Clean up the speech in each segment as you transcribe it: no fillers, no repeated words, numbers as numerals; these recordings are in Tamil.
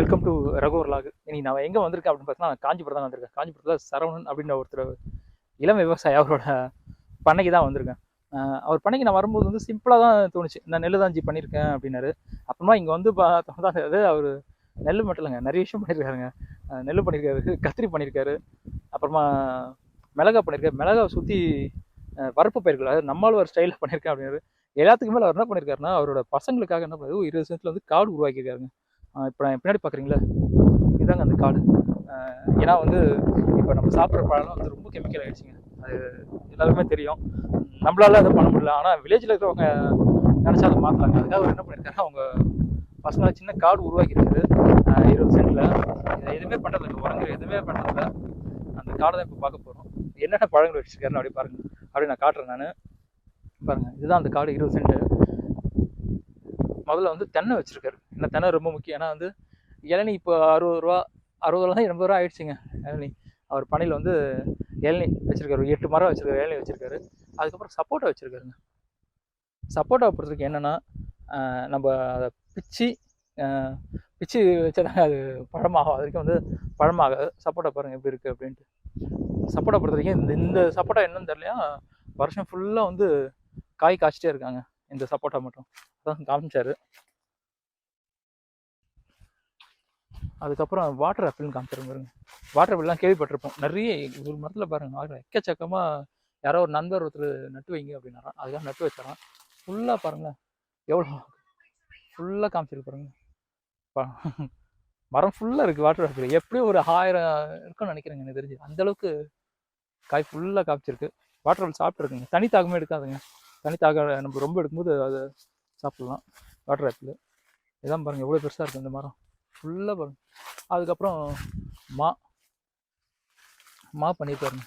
Welcome to Raghubar lock. இன்னைக்கு நான் எங்கே வந்திருக்கேன் அப்படின்னு பார்த்தீங்கன்னா, நான் காஞ்சிபுரம் தான் வந்திருக்கேன். காஞ்சிபுரத்தில் சரவணன் அப்படின்ற ஒருத்தர் இளம் விவசாயி, அவரோட பண்ணைக்கு தான் வந்திருக்கேன். அவர் பண்ணைக்கு நான் வரும்போது வந்து சிம்பிளாக தான் தோணுச்சு. நான் நெல் தான் பண்ணியிருக்கேன் அப்படின்னாரு. அப்புறமா இங்கே வந்து பார்த்தா அவர் நெல் மட்டும் இல்லைங்க, நிறைய விஷயம் பண்ணியிருக்காருங்க. நெல் பண்ணியிருக்காரு, கத்திரி பண்ணியிருக்காரு, அப்புறமா மிளகா பண்ணியிருக்காரு. மிளகா சுற்றி வரப்பு பயிர்கள், அதாவது நம்மளும் ஸ்டைலில் பண்ணியிருக்கேன் அப்படின்னாரு. எல்லாத்துக்கு மேலே அவர் என்ன பண்ணியிருக்காருன்னா, அவரோட பசங்களுக்காக என்ன பண்ணாரு, 20 சென்ட்ல வந்து காடு உருவாக்கியிருக்காருங்க. இப்போ நான் பின்னாடி பார்க்குறீங்களா, இதுதாங்க அந்த காடு. ஏன்னா வந்து இப்போ நம்ம சாப்பிட்ற பழம்லாம் வந்து ரொம்ப கெமிக்கல் ஆகிடுச்சிங்க. அது எல்லாருமே தெரியும். நம்மளால அதை பண்ண முடியல, ஆனால் வில்லேஜில் இருக்கிறவங்க நினச்சா அதை மாற்றலாங்க. அதுக்காக அவர் என்ன பண்ணியிருக்காரு, அவங்க பசங்களை சின்ன காடு உருவாக்கியிருக்காரு 20 சென்டில். இதை எதுவுமே பண்ணுறதில்ல, உரங்கள் எதுவுமே பண்ணுறதில்ல. அந்த காடை தான் இப்போ பார்க்க போகிறோம். என்னென்ன பழங்கள் வச்சுருக்காருன்னு அப்படி பாருங்கள். அப்படி நான் காட்டுறேன். நான் பாருங்கள், இதுதான் அந்த காடு 20 சென்ட். முதல்ல வந்து தென்னை வச்சுருக்காரு. ஏன்னா தென்னை ரொம்ப முக்கியம். ஏன்னா வந்து இளநீ இப்போ 60 ரூபா 80 ரூபா ஆயிடுச்சுங்க இளநீ. அவர் பண்ணையில் வந்து இளநீ வச்சுருக்காரு, 8 மரம் வச்சுருக்காரு, இளநீ வச்சுருக்காரு. அதுக்கப்புறம் சப்போட்டா வச்சுருக்காருங்க. சப்போட்டாவை பொறுத்தவரைக்கும் என்னென்னா, நம்ம அதை பிச்சு வச்சதாங்க அது பழமாகும். அது வரைக்கும் வந்து பழமாக சப்போட்டா பாருங்கள் எப்படி இருக்குது அப்படின்ட்டு. சப்போட்டா பொறுத்த வரைக்கும் இந்த சப்போட்டா என்னன்னு தெரியலையா, வருஷம் ஃபுல்லாக வந்து காய் காய்ச்சிட்டே இருக்காங்க இந்த சப்போட்டா மட்டும். அதான் காமிச்சாரு. அதுக்கப்புறம் வாட்டர் ஆப்பிள்னு காமிச்சிருங்க. வாட்டர் ஆப்பிள்லாம் கேள்விப்பட்டிருப்போம். நிறைய ஒரு மரத்தில் பாருங்கள், எக்கச்சக்கமாக யாரோ ஒரு நண்பர் ஒருத்தர் நட்டு வைங்க அப்படின்னாராம். அதுக்காக நட்டு வச்சாராம். ஃபுல்லாக பாருங்களேன், எவ்வளோ ஃபுல்லாக காமிச்சிருக்கு பாருங்கள். மரம் ஃபுல்லாக இருக்குது வாட்டர் ஆப்பிள். எப்படியும் ஒரு 1000 இருக்குன்னு நினைக்கிறேங்க எனக்கு தெரிஞ்சு. அந்தளவுக்கு காய் ஃபுல்லாக காமிச்சிருக்கு. Water apple சாப்பிட்ருக்குங்க. தனி தாகமே எடுக்காதுங்க. தனி தாக நம்ம ரொம்ப எடுக்கும்போது அதை சாப்பிட்லாம். வாட்டர் ஆப்பிள் இதான் பாருங்கள், எவ்வளோ பெருசாக இருக்குது இந்த மரம் ஃபுல்லாக பாருங்கள். அதுக்கப்புறம் மா பண்ணியிருக்காருங்க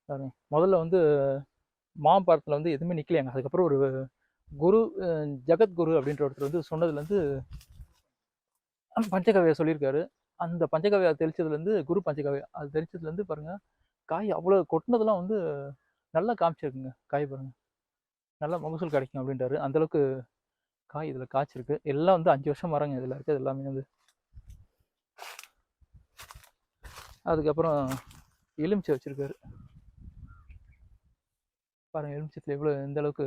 பாருங்க. முதல்ல வந்து மாமரத்தில் வந்து எதுவுமே நிற்கலையாங்க. அதுக்கப்புறம் ஒரு குரு, ஜெகத்குரு அப்படின்ற ஒருத்தர் வந்து சொன்னதுலேருந்து பஞ்சகவியா சொல்லியிருக்காரு. அந்த பஞ்சகவியா தெளிச்சதுலேருந்து, குரு பஞ்சகவியா அது தெளிச்சதுலேருந்து பாருங்கள், காய் அவ்வளோ கொட்டினதெல்லாம் வந்து நல்லா காமிச்சிருக்குங்க. காய் பாருங்கள், நல்லா மகசூல் கிடைக்கும் அப்படின்றாரு. அந்தளவுக்கு காய் இதில் காய்ச்சிருக்கு. எல்லாம் வந்து 5 வருஷம் மரங்க இதில் இருக்குது எல்லாமே வந்து. அதுக்கப்புறம் எலுமிச்சை வச்சுருக்காரு பாருங்கள், எலுமிச்சத்தில் எவ்வளோ எந்த அளவுக்கு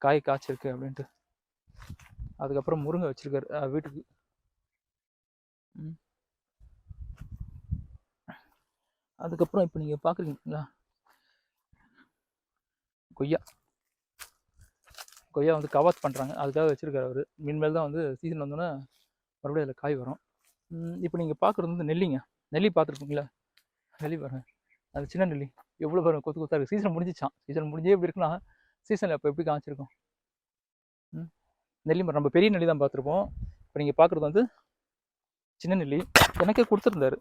காய் காய்ச்சிருக்கு அப்படின்ட்டு. அதுக்கப்புறம் முருங்கை வச்சுருக்காரு வீட்டுக்கு. அதுக்கப்புறம் இப்போ நீங்கள் பார்க்குறீங்களா, கொய்யா வந்து கவாத் பண்ணுறாங்க, அதுக்காக வச்சுருக்காரு அவர். மீன்மேல் தான் வந்து சீசன் வந்தோன்னே மறுபடியும் அதில் காய் வரும். இப்போ நீங்கள் பார்க்குறது வந்து நெல்லிங்க. நெல்லி பார்த்துருப்பீங்களா, நெல்லி பாருங்கள், அது சின்ன நெல்லி எவ்வளோ பாருங்கள், கொத்து கொத்தாக இருக்குது. சீசன் முடிஞ்சிச்சான். சீசன் முடிஞ்சே எப்படி இருக்குன்னா, சீசனில் அப்போ எப்படி காமிச்சிருக்கோம். நெல்லி மரம் நம்ம பெரிய நெல்லி தான் பார்த்துருப்போம். இப்போ நீங்கள் பார்க்குறது வந்து சின்ன நெல்லி. எனக்கே கொடுத்துருந்தாரு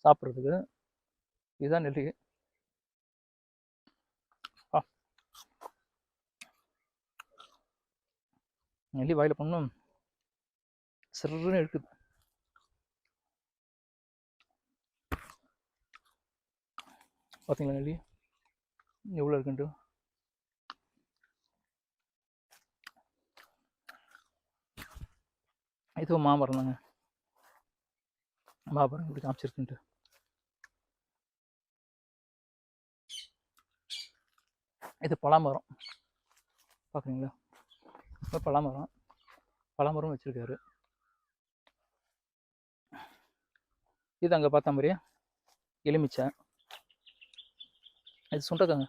சாப்பிட்றதுக்கு. இதுதான் நெல்லி. நெல்லி வாயில் பண்ணணும், சிறுன்னு இருக்குது. பார்த்தீங்களா நெல்லி எவ்வளோ இருக்குன்ட்டு. இதுவும் மாமரம் தாங்க. மாமரம் இப்படி காமிச்சிருக்குன்ட்டு. இது பலாமரம் பார்க்குறீங்களா, பலாமரம் வச்சுருக்காரு. இது அங்கே பார்த்த மாதிரியே எலுமிச்சை. இது சுண்டைக்காங்க.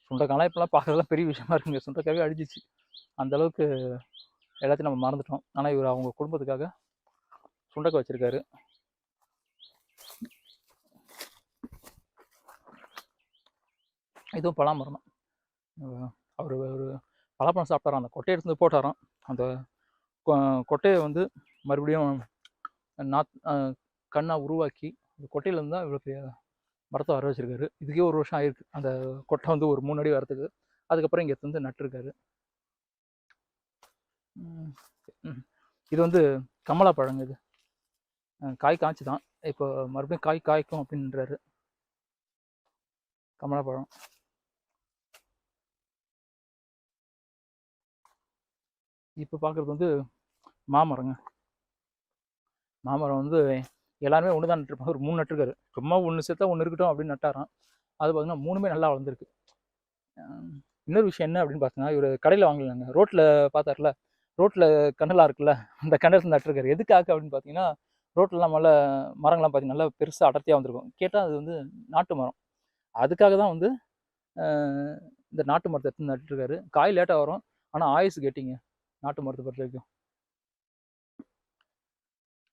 சுண்டைக்காலாம் இப்போலாம் பார்க்குறதுலாம் பெரிய விஷயமா இருக்குங்க. சுண்டைக்காவே அழிஞ்சிச்சு. அந்தளவுக்கு எல்லாத்தையும் நம்ம மறந்துட்டோம். ஆனால் இவர் அவங்க குடும்பத்துக்காக சுண்டைக்காய் வச்சுருக்காரு. இதுவும் பலாமரம் தான். அவர் ஒரு பலாப்பழம் சாப்பிட்டாராம், அந்த கொட்டையை எடுத்து போட்டாராம். அந்த கொட்டையை வந்து மறுபடியும் கண்ணாக உருவாக்கி அந்த கொட்டையிலேருந்து தான் இவ்வளோ பெரிய மரத்தை வர வச்சுருக்காரு. இதுக்கே 1 வருஷம் ஆயிருக்கு அந்த கொட்டை வந்து ஒரு 3 அடி வரத்துக்கு. அதுக்கப்புறம் இங்கே வந்து நட்டுருக்காரு. இது வந்து கமலா பழங்க. இது காய் காய்ச்சி தான், இப்போ மறுபடியும் காய் காய்க்கும் அப்படின்றாரு. கமலா பழம். இப்போ பார்க்குறது வந்து மாமரங்க. மாமரம் வந்து எல்லாருமே ஒன்று தான் நட்டுருப்பாங்க. ஒரு 3 நட்டுருக்காரு. சும்மா ஒன்று சேர்த்தா ஒன்று இருக்கட்டும் அப்படின்னு நட்டாராம். அது பார்த்தீங்கன்னா 3மே நல்லா வளர்ந்துருக்கு. இன்னொரு விஷயம் என்ன அப்படின்னு பார்த்தீங்கன்னா, இவர் கடையில் வாங்கலாங்க. ரோட்டில் பார்த்தார்ல, ரோட்டில் கண்டெல்லாம் இருக்குல்ல, அந்த கண்டல் நட்டுருக்காரு. எதுக்காக அப்படின்னு பார்த்தீங்கன்னா, ரோட்லலாம் மரங்கள்லாம் பார்த்தீங்கன்னா நல்லா பெருசாக அடர்த்தியாக வந்திருக்கும். கேட்டால் அது வந்து நாட்டு மரம். அதுக்காக தான் வந்து இந்த நாட்டு மரத்தை எடுத்து நட்டுருக்காரு. காய் லேட்டாக வரும், ஆனால் ஆயுசு கேட்டிங்க நாட்டு மரத்தை பொறுத்த வரைக்கும்.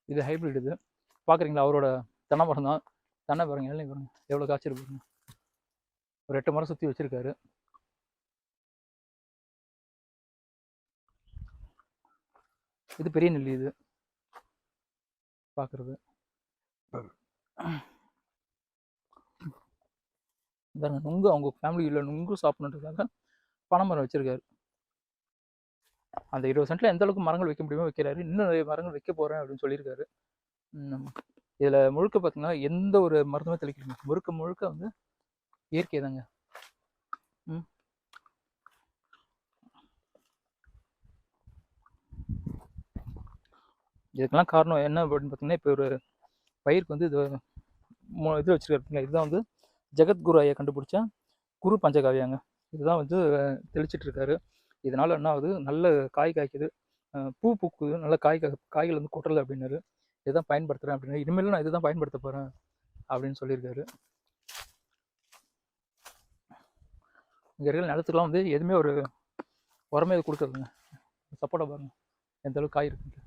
இது ஹைப்ரிட். இது பார்க்குறீங்களா, அவரோட தென்னை மரம் தான். தென்னை பாருங்க, இளநீ பாருங்க எவ்வளோ காய்ச்சிருக்கு. ஒரு 8 மரம் சுற்றி வச்சுருக்காரு. இது பெரிய நெல்லி. இது பார்க்குறது பாருங்க, நுங்கு அவங்க ஃபேமிலியில் நுங்கு சாப்பிட்ணுன்றதுக்காக பனைமரம் வச்சுருக்காரு. அந்த 20 சென்ட்டில் எந்த அளவுக்கு மரங்கள் வைக்க முடியுமோ வைக்கிறாரு. இன்னும் நிறைய மரங்கள் வைக்க போகிறேன் அப்படின்னு சொல்லியிருக்காரு. இதில் முழுக்க பார்த்தீங்கன்னா எந்த ஒரு மருந்துமே தெளிக்கலைங்க. முழுக்க வந்து இயற்கை தாங்க. இதுக்கெல்லாம் காரணம் என்ன அப்படின்னு பார்த்தீங்கன்னா, இப்போ ஒரு பயிருக்கு வந்து இது வச்சுருக்காருங்க. இதுதான் வந்து ஜெகத்குரு ஐயா கண்டுபிடிச்ச குரு பஞ்சகாவியாங்க. இதுதான் வந்து தெளிச்சிட்டு இருக்காரு. இதனால் என்ன ஆகுது, நல்ல காய் காய்க்குது, பூ பூக்குது, நல்ல காய்கள் வந்து கொட்டலை அப்படின்னாரு. இதுதான் பயன்படுத்துகிறேன் அப்படின்னு. இனிமேல் நான் இதுதான் பயன்படுத்த போகிறேன் அப்படின்னு சொல்லியிருக்காரு. இங்கே இருக்கிற நிலத்துக்குலாம் வந்து எதுவுமே ஒரு உரமே இது கொடுக்குறதுங்க. சப்போட்டா பாருங்க எந்த அளவுக்கு காய் இருக்குன்ட்டு.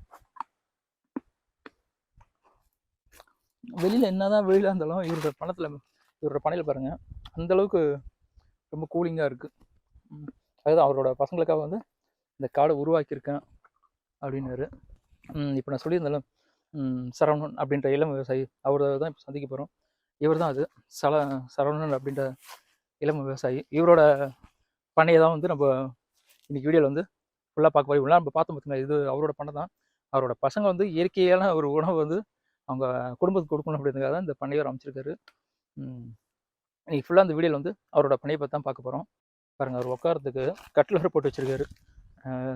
வெளியில் என்னதான் வெயிலாக இருந்தாலும் இவரோட பனையில் பாருங்க அந்த அளவுக்கு ரொம்ப கூலிங்காக இருக்குது. அதுதான் அவரோட பசங்களுக்காக வந்து இந்த காடை உருவாக்கியிருக்கேன் அப்படின்னாரு. இப்போ நான் சொல்லியிருந்தாலும் சரவணன் அப்படின்ற இளம் விவசாயி, அவரை தான் இப்போ சந்திக்க போகிறோம். இவர் தான் அது சரவணன் அப்படின்ற இளம் விவசாயி. இவரோட பண்ணையை தான் வந்து நம்ம இன்னைக்கு வீடியோவில் வந்து ஃபுல்லாக பார்க்க போய் நம்ம பார்த்தோம் பார்த்துங்க. இது அவரோட பண்ணை தான். அவரோட பசங்க வந்து இயற்கையான ஒரு உணவு வந்து அவங்க குடும்பத்துக்கு கொடுக்கணும் அப்படின்றதுக்காக தான் இந்த பண்ணையை அமைச்சிருக்காரு. இன்னைக்கு ஃபுல்லாக இந்த வீடியோவில் வந்து அவரோட பண்ணையை பற்றி தான் பார்க்க போகிறோம். பாருங்கள், அவர் உட்காரத்துக்கு கட்டில் வேறு போட்டு வச்சுருக்காரு.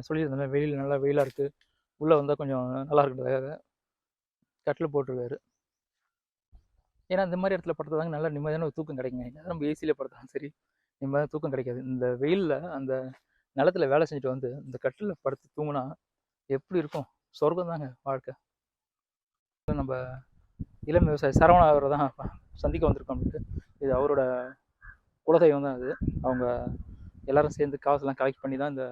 சொல்லியிருந்தேன் வெயில் நல்லா வெயிலாக இருக்குது, உள்ளே வந்தால் கொஞ்சம் நல்லா இருக்குன்றதுக்காக கட்டில் போட்டிருக்காரு. ஏன்னா இந்த மாதிரி இடத்துல படுத்ததாங்க நல்லா நிம்மதியான ஒரு தூக்கம் கிடைக்குங்க. ஏன்னா நம்ம ஏசியில் படுத்தாலும் சரி நிம்மதியான தூக்கம் கிடைக்காது. இந்த வெயிலில் அந்த நிலத்தில் வேலை செஞ்சுட்டு வந்து இந்த கட்டிலில் படுத்து தூங்கினா எப்படி இருக்கும்? சொர்க்கம் தாங்க வாழ்க்கை. நம்ம இளம் விவசாயி சரவணா அவரை தான் சந்திக்க வந்திருக்கோம் அப்படின்ட்டு. இது அவரோட குலதெய்வம் தான். அது அவங்க எல்லாரும் சேர்ந்து காசுலாம் கலெக்ட் பண்ணி தான் இந்த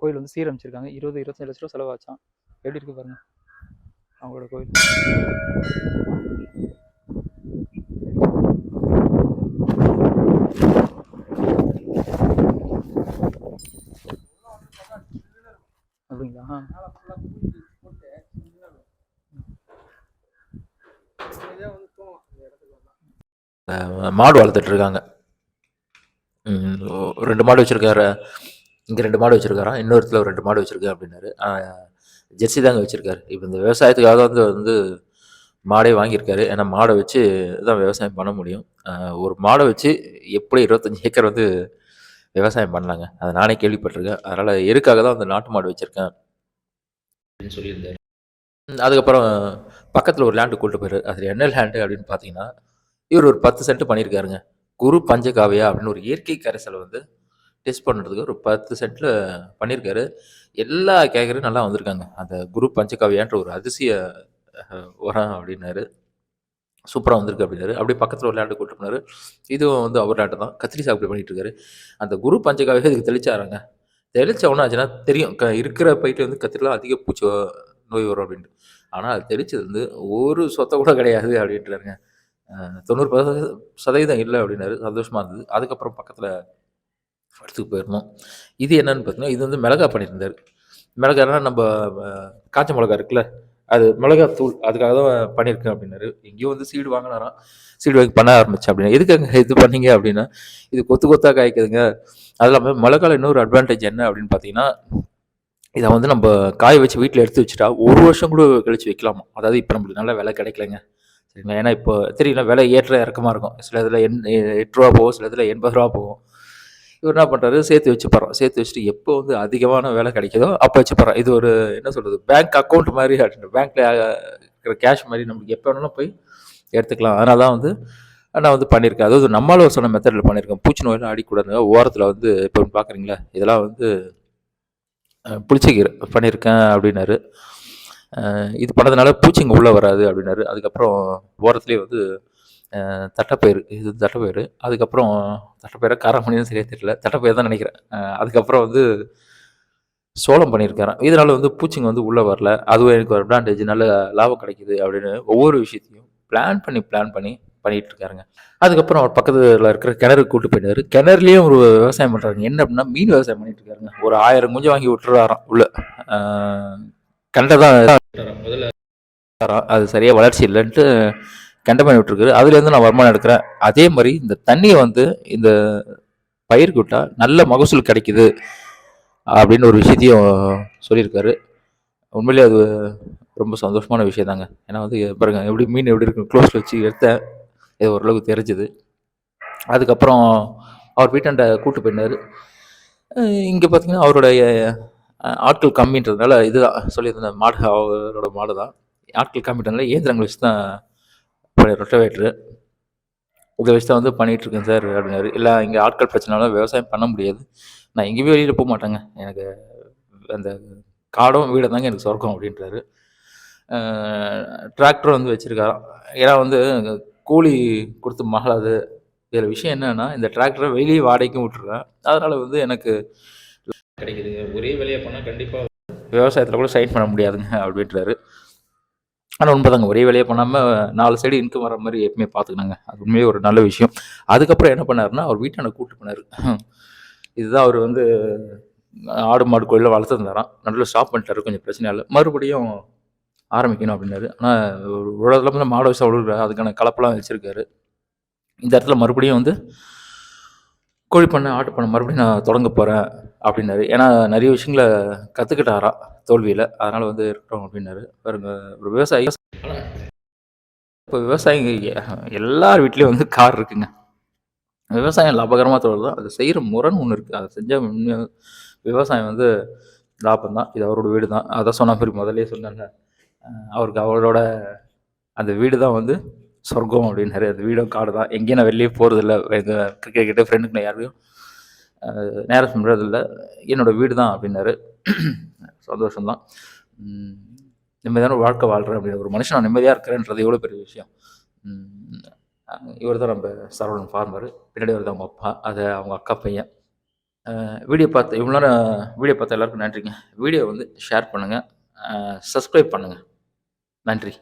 கோயில் வந்து சீரமைச்சிருக்காங்க. 20-25 லட்ச ரூபா செலவாச்சான். எப்படி இருக்கு பாருங்க அவங்களோட கோயில். அப்படிங்களா? மாடு வளர்த்துட்டு இருக்காங்க. 2 மாடு வச்சுருக்காரு. இங்கே 2 மாடு வச்சுருக்காராம், இன்னொருத்தில் ஒரு 2 மாடு வச்சுருக்கேன் அப்படின்னாரு. ஜெர்சி தாங்க வச்சுருக்காரு. இப்போ இந்த விவசாயத்துக்காக வந்து மாடே வாங்கியிருக்காரு. ஏன்னா மாடை வச்சு தான் விவசாயம் பண்ண முடியும். ஒரு மாடை வச்சு எப்படி 25 ஏக்கர் வந்து விவசாயம் பண்ணலாங்க, அதை நானே கேள்விப்பட்டிருக்கேன். அதனால் எருக்காக தான் அந்த நாட்டு மாடு வச்சுருக்கேன் அப்படின்னு சொல்லியிருந்தாரு. அதுக்கப்புறம் பக்கத்தில் ஒரு லேண்டு கூப்பிட்டு போயிரு. அது என்ன லேண்டு அப்படின்னு பார்த்தீங்கன்னா, இவர் ஒரு 10 சென்ட் பண்ணியிருக்காருங்க. குரு பஞ்சகாவியா அப்படின்னு ஒரு இயற்கை கரைசலை வந்து டெஸ்ட் பண்ணுறதுக்கு ஒரு 10 சென்ட்டில் பண்ணியிருக்காரு. எல்லா கேக்கரும் நல்லா வந்திருக்காங்க. அந்த குரு பஞ்சகாவியான்ற ஒரு அதிசய உரம் அப்படின்னாரு. சூப்பராக வந்திருக்கு அப்படின்னாரு. அப்படியே பக்கத்தில் ஒரு லேண்டு கூப்பிட்டு போனார். இதுவும் வந்து அவர் லேண்டு தான். கத்திரி சாகுபடி பண்ணிகிட்டு இருக்காரு. அந்த குரு பஞ்சகாவியா இதுக்கு தெளிச்சாராங்க. தெளிச்ச ஒன்றும் ஆச்சுன்னா தெரியும், இருக்கிற பயிட்டு வந்து கத்திரிலாம் அதிக பூச்சி நோய் வரும் அப்படின்ட்டு. ஆனால் அது தெளிச்சது வந்து ஒரு சொத்தை கூட கிடையாது அப்படின்றாருங்க. 90% இல்லை அப்படின்னாரு. சந்தோஷமாக இருந்தது. அதுக்கப்புறம் பக்கத்தில் இடத்துக்கு போயிருந்தோம். இது என்னன்னு பார்த்தீங்கன்னா, இது வந்து மிளகா பண்ணியிருந்தார். மிளகானா நம்ம காய்ச்ச மிளகா இருக்குல்ல, அது மிளகாத்தூள் அதுக்காக தான் பண்ணியிருக்கேன் அப்படின்னாரு. எங்கேயும் வந்து சீடு வாங்கினாராம். சீடு வாங்கி பண்ண ஆரம்பித்தேன் அப்படின்னா, எதுக்காக இது பண்ணீங்க அப்படின்னா, இது கொத்து கொத்தாக காய்க்குதுங்க. அது இல்லாமல் மிளகால இன்னொரு அட்வான்டேஜ் என்ன அப்படின்னு பார்த்தீங்கன்னா, இதை வந்து நம்ம காய வச்சு வீட்டில் எடுத்து வச்சுட்டா 1 வருஷம் கூட கழிச்சு வைக்கலாமா. அதாவது இப்போ நம்மளுக்கு நல்ல விலை கிடைக்கலைங்க, சரிங்களா? ஏன்னா இப்போ தெரியல, விலை ஏற்ற இறக்கமாக இருக்கும். சில இதில் 8 ரூபா போகும், சில இதில் 80 ரூபா போகும். இவர் என்ன பண்ணுறாரு, சேர்த்து வச்சுப்பாரோம். சேர்த்து வச்சுட்டு எப்போ வந்து அதிகமான வேலை கிடைக்குதோ அப்போ வச்சுப்பாரோம். இது ஒரு என்ன சொல்கிறது, பேங்க் அக்கௌண்ட் மாதிரி. பேங்க்கில் இருக்கிற கேஷ் மாதிரி நம்மளுக்கு எப்போ வேணாலும் போய் எடுத்துக்கலாம். அதனால தான் வந்து நான் வந்து பண்ணியிருக்கேன். அதாவது நம்மளால் சொன்ன மெத்தடில் பண்ணியிருக்கேன். பூச்சி நோயெல்லாம் அடிக்கூடாதுங்க. ஓரத்தில் வந்து இப்போ பார்க்குறீங்களா, இதெல்லாம் வந்து புளிச்சக்கீரை பண்ணியிருக்கேன் அப்படின்னாரு. இது பண்ணதுனால பூச்சிங்க உள்ளே வராது அப்படின்னாரு. அதுக்கப்புறம் ஓரத்துலேயே வந்து தட்டைப்பயிறு, இது தட்டைப்பயிறு. அதுக்கப்புறம் தட்டைப்பயிரா காராமணின்னு சரியாக தெரியல, தட்டைப்பயிறு தான் நினைக்கிறேன். அதுக்கப்புறம் வந்து சோளம் பண்ணியிருக்காராம். இதனால வந்து பூச்சிங்க வந்து உள்ளே வரல. அதுவும் எனக்கு ஒரு அட்வான்டேஜ், நல்ல லாபம் கிடைக்குது அப்படின்னு ஒவ்வொரு விஷயத்தையும் பிளான் பண்ணி பண்ணிட்டு இருக்காருங்க. அதுக்கப்புறம் அவர் பக்கத்தில் இருக்கிற கிணறு கூட்டு போயிட்டாரு. கிணறுலேயும் ஒரு விவசாயம் பண்ணுறாங்க. என்ன அப்படின்னா மீன் விவசாயம் பண்ணிட்டு இருக்காருங்க. ஒரு 1000 குஞ்சு வாங்கி விட்டுறாராம் உள்ள. கண்டை தான் முதல்ல அது சரியாக வளர்ச்சி இல்லைன்ட்டு கெண்டை பண்ணி விட்டுருக்காரு. அதுலேருந்து நான் வருமானம் எடுக்கிறேன். அதே மாதிரி இந்த தண்ணியை வந்து இந்த பயிருக்கு விட்டா நல்ல மகசூல் கிடைக்குது அப்படின்னு ஒரு விஷயத்தையும் சொல்லியிருக்காரு. உண்மையிலேயே அது ரொம்ப சந்தோஷமான விஷயம் தாங்க. ஏன்னா வந்து பாருங்க எப்படி மீன் எப்படி இருக்கு, க்ளோஸில் வச்சு எடுத்தேன். இது ஓரளவுக்கு தெரிஞ்சுது. அதுக்கப்புறம் அவர் வீட்டாண்ட கூட்டு போயிட்டார். இங்கே பார்த்தீங்கன்னா அவருடைய ஆட்கள் கம்மின்றதுனால இதுதான் சொல்லியிருந்தேன், மாடு அவரோட மாடு தான். ஆட்கள் கம்மின்றதுனால இயந்திரங்கள் வச்சு தான் ரொட்டவேட்ரு இதை வச்சு தான் வந்து பண்ணிகிட்ருக்கேன் சார் அப்படின்னாரு. இல்லை இங்கே ஆட்கள் பிரச்சனைனால விவசாயம் பண்ண முடியாது, நான் எங்கேயுமே வெளியில் போக மாட்டேங்க, எனக்கு அந்த காடும் வீடும் தாங்க எனக்கு சொர்க்கம் அப்படின்றாரு. டிராக்டர் வந்து வச்சுருக்காராம். ஏன்னா வந்து கூலி கொடுத்து மாளாது. இதில் விஷயம் என்னென்னா இந்த டிராக்டரை வெளியே வாடகைக்கும் விட்டுருக்கேன். அதனால் வந்து எனக்கு கிடைக்குதுங்க. ஒரே வேலையை பண்ணால் கண்டிப்பாக விவசாயத்தில் கூட சைன் பண்ண முடியாதுங்க அப்படின்றாரு. ஆனால் உண்மைதாங்க, ஒரே வேலையை பண்ணாமல் 4 சைடு இன்கம் வர மாதிரி எப்பவுமே பார்த்துக்கணுங்க. அது உண்மையே ஒரு நல்ல விஷயம். அதுக்கப்புறம் என்ன பண்ணாருன்னா அவர் வீட்டாண்ட கூப்பிட்டு போனார். இதுதான் அவர் வந்து ஆடு மாடு கோயிலில் வளர்த்துருந்தாராம். நடுவில் ஸ்டாப் பண்ணிட்டாரு, கொஞ்சம் பிரச்சனை இல்லை, மறுபடியும் ஆரம்பிக்கணும் அப்படின்னாரு. ஆனால் ஒரு உலகத்தில் வந்து மாடு வச்சு அவ்வளோ அதுக்கான கலப்பெல்லாம் வச்சுருக்காரு. இந்த இடத்துல மறுபடியும் வந்து கோழி பண்ணை ஆட்டு பண்ணை மறுபடியும் நான் தொடங்க போகிறேன் அப்படின்னாரு. ஏன்னா நிறைய விஷயங்களை கற்றுக்கிட்டாராம் தோல்வியில், அதனால் வந்து இருக்கிறோம் அப்படின்னாரு. பாருங்க, ஒரு விவசாயி. இப்போ விவசாயிங்க எல்லார் வீட்லேயும் வந்து கார் இருக்குங்க. விவசாயம் லாபகரமாக தோல்வி தான், அது செய்கிற முறைன்னு ஒன்று இருக்குது. அதை செஞ்சால் விவசாயம் வந்து லாபம் தான். இது அவரோட வீடு தான். அதை சொன்ன மாதிரி முதலே சொன்னாங்க, அவருக்கு அவரோட அந்த வீடு தான் வந்து சொர்க்கம் அப்படின்னாரு. அந்த வீடும் காடு தான். எங்கேயும் நான் வெளியே போகிறதில்ல, எங்கள் கிரிக்கெட்டு ஃப்ரெண்டுக்கு நான் யாரையும் நேரம் சொல்கிறதில்ல, என்னோடய வீடு தான் அப்படின்னாரு. சந்தோஷம்தான். நிம்மதியான வாழ்க்கை வாழ்கிறேன் அப்படின்னு, ஒரு மனுஷன் நான் நிம்மதியாக இருக்கிறேன்றது எவ்வளோ பெரிய விஷயம். இவர் தான் நம்ம சரவணன் ஃபார்மரு. பின்னாடி வருது அவங்க அப்பா, அது அவங்க அக்கா பையன். வீடியோ பார்த்து இவ்வளோ நேரம் வீடியோ பார்த்த எல்லாருக்கும் நன்றிங்க. வீடியோ வந்து ஷேர் பண்ணுங்கள், சப்ஸ்கிரைப் பண்ணுங்கள். நன்றி.